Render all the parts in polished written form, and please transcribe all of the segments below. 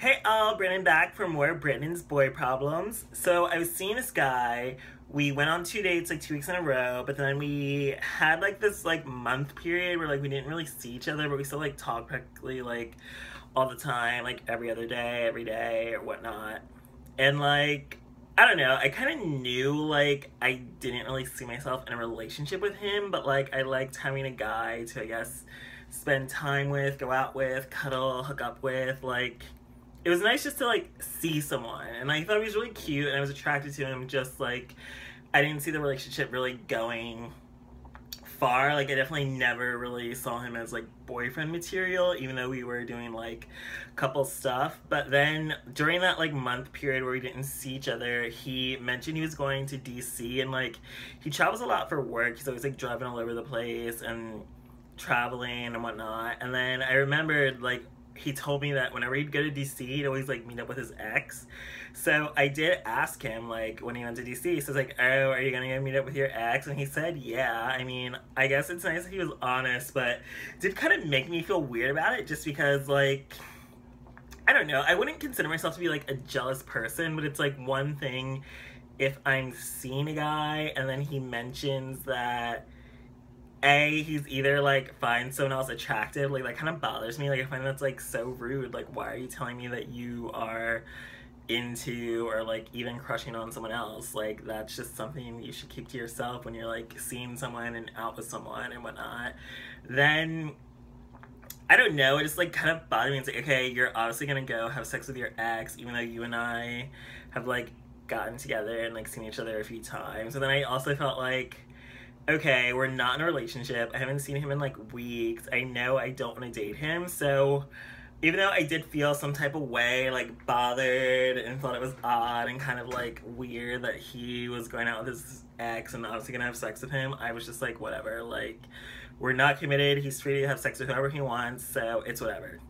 Hey all, Branden back for more Branden's boy problems. So I was seeing this guy. We went on 2 dates like 2 weeks in a row, but then we had like this like month period where like we didn't really see each other, but we still like talk practically like all the time, like every other day, every day or whatnot. And like I don't know, I kind of knew like I didn't really see myself in a relationship with him, but like I liked having a guy to, I guess, spend time with, go out with, cuddle, hook up with. Like it was nice just to like see someone, and I thought he was really cute and I was attracted to him. Just like I didn't see the relationship really going far. Like I definitely never really saw him as like boyfriend material, even though we were doing like couple stuff. But then during that like month period where we didn't see each other, he mentioned he was going to DC, and like he travels a lot for work. He's always like driving all over the place and traveling and whatnot. And then I remembered like he told me that whenever he'd go to DC, he'd always like meet up with his ex. So I did ask him like when he went to DC, so I was like, oh, are you gonna go meet up with your ex? And he said yeah. I mean, I guess it's nice that he was honest, but it did kind of make me feel weird about it, just because like I don't know, I wouldn't consider myself to be like a jealous person, but it's like one thing if I'm seeing a guy and then he mentions that he's either like finds someone else attractive, like that kind of bothers me. Like I find that's like so rude. Like why are you telling me that you are into or like even crushing on someone else? Like that's just something you should keep to yourself when you're like seeing someone and out with someone and whatnot. Then I don't know, it just like kind of bothered me. It's like, okay, you're obviously gonna go have sex with your ex, even though you and I have like gotten together and like seen each other a few times. And then I also felt like, okay, we're not in a relationship. I haven't seen him in like weeks. I know I don't want to date him. So even though I did feel some type of way, like bothered and thought it was odd and kind of like weird that he was going out with his ex and obviously gonna have sex with him, I was just like, whatever. Like we're not committed. He's free to have sex with whoever he wants, so it's whatever.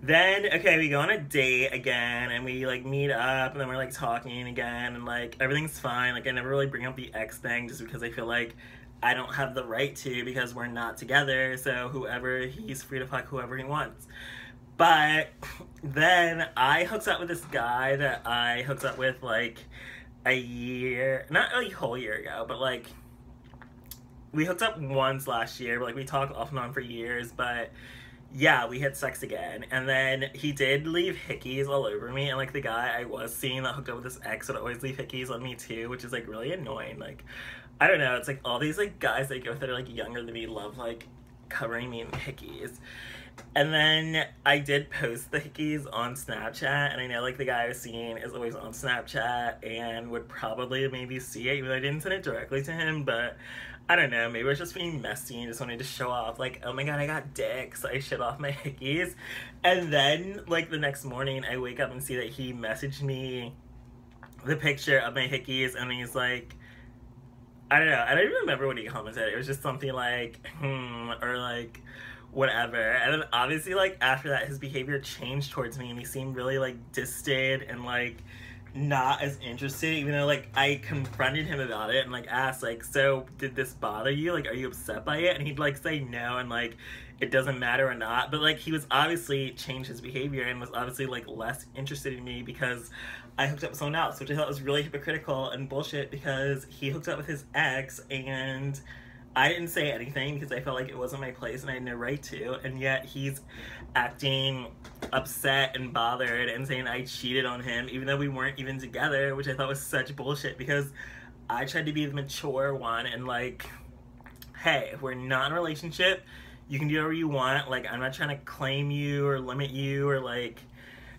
Then, okay, we go on a date again, and we, like, meet up, and then we're, like, talking again, and, like, everything's fine. Like, I never really bring up the ex thing just because I feel like I don't have the right to, because we're not together, so he's free to fuck whoever he wants. But then I hooked up with this guy that I hooked up with, like, a year, not a whole year ago, but, like, we hooked up once last year, but, like, we talked off and on for years, but yeah, we had sex again. And then he did leave hickeys all over me, and like the guy I was seeing that hooked up with his ex would always leave hickeys on me too, which is like really annoying. Like I don't know, it's like all these like guys that I go with that are like younger than me love like covering me in hickeys. And then I did post the hickeys on Snapchat, and I know like the guy I was seeing is always on Snapchat and would probably maybe see it, even though I didn't send it directly to him. But I don't know, maybe I was just being messy and just wanted to show off, like, oh my god, I got dick, so I shit off my hickeys. And then, like, the next morning, I wake up and see that he messaged me the picture of my hickeys, and he's like, I don't know, I don't even remember what he commented. It was just something like, or like, whatever. And then, obviously, like, after that, his behavior changed towards me, and he seemed really, like, distant and, like, not as interested, even though like I confronted him about it and like asked like, so did this bother you, like are you upset by it? And he'd like say no and like it doesn't matter or not, but like he was obviously changed his behavior and was obviously like less interested in me because I hooked up with someone else, which I thought was really hypocritical and bullshit, because he hooked up with his ex and I didn't say anything because I felt like it wasn't my place and I had no right to, and yet he's acting upset and bothered and saying I cheated on him even though we weren't even together, which I thought was such bullshit, because I tried to be the mature one and like, hey, if we're not in a relationship, you can do whatever you want. Like I'm not trying to claim you or limit you or like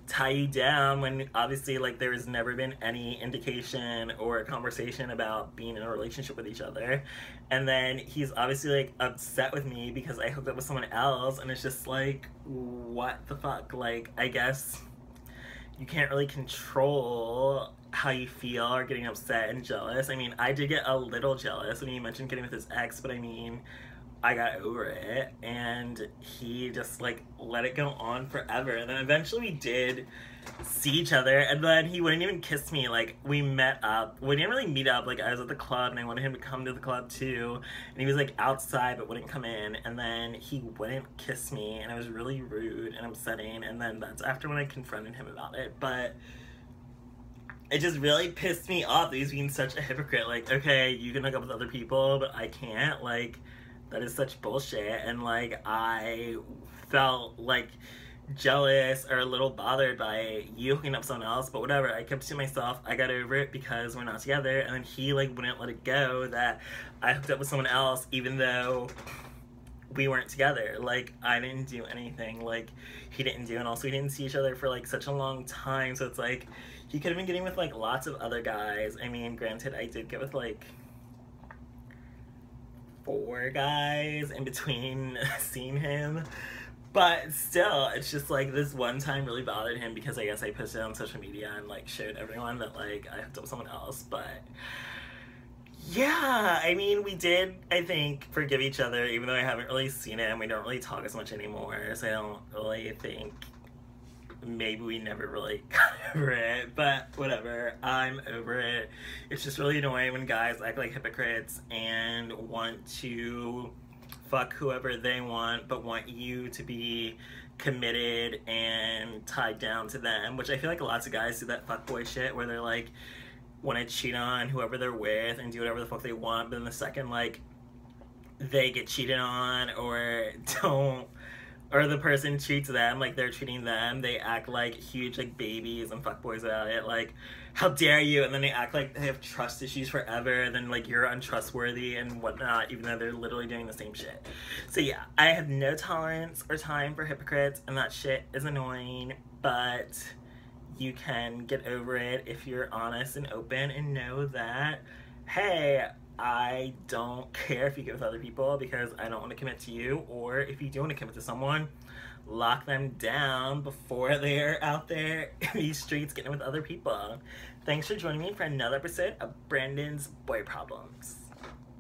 tie you down, when obviously like there has never been any indication or conversation about being in a relationship with each other. And then he's obviously like upset with me because I hooked up with someone else, and it's just like, what the fuck? Like I guess you can't really control how you feel or getting upset and jealous. I mean, I did get a little jealous when he mentioned getting with his ex, but I mean, I got over it, and he just like let it go on forever. And then eventually we did see each other, and then he wouldn't even kiss me. Like, we met up. We didn't really meet up. Like, I was at the club and I wanted him to come to the club too, and he was like outside but wouldn't come in, and then he wouldn't kiss me, and I was really rude and upsetting. And then that's after when I confronted him about it. But it just really pissed me off that he's being such a hypocrite. Like, okay, you can hook up with other people, but I can't. Like, that is such bullshit. And like, I felt like jealous or a little bothered by you hooking up with someone else, but whatever. I kept it to myself. I got over it because we're not together. And then he like wouldn't let it go that I hooked up with someone else even though we weren't together. Like, I didn't do anything. Like, he didn't do, and also we didn't see each other for like such a long time. So it's like, he could have been getting with like lots of other guys. I mean, granted, I did get with like 4 guys in between seeing him. But still, it's just like this one time really bothered him because I guess I posted it on social media and like showed everyone that like I hooked up with someone else. But yeah, I mean, we did, I think, forgive each other, even though I haven't really seen it and we don't really talk as much anymore. So I don't really think maybe we never really got over it. But whatever, I'm over it. It's just really annoying when guys act like hypocrites and want to fuck whoever they want, but want you to be committed and tied down to them, which I feel like lots of guys do that fuckboy shit where they're like, want to cheat on whoever they're with and do whatever the fuck they want, but then the second like they get cheated on or don't, or the person treats them like they're treating them, they act like huge like babies and fuckboys about it, like, how dare you, and then they act like they have trust issues forever, and then like you're untrustworthy and whatnot, even though they're literally doing the same shit. So yeah, I have no tolerance or time for hypocrites, and that shit is annoying, but you can get over it if you're honest and open and know that, hey, I don't care if you get with other people because I don't want to commit to you, or if you do want to commit to someone, lock them down before they're out there in these streets getting with other people. Thanks for joining me for another episode of Branden's Boy Problems.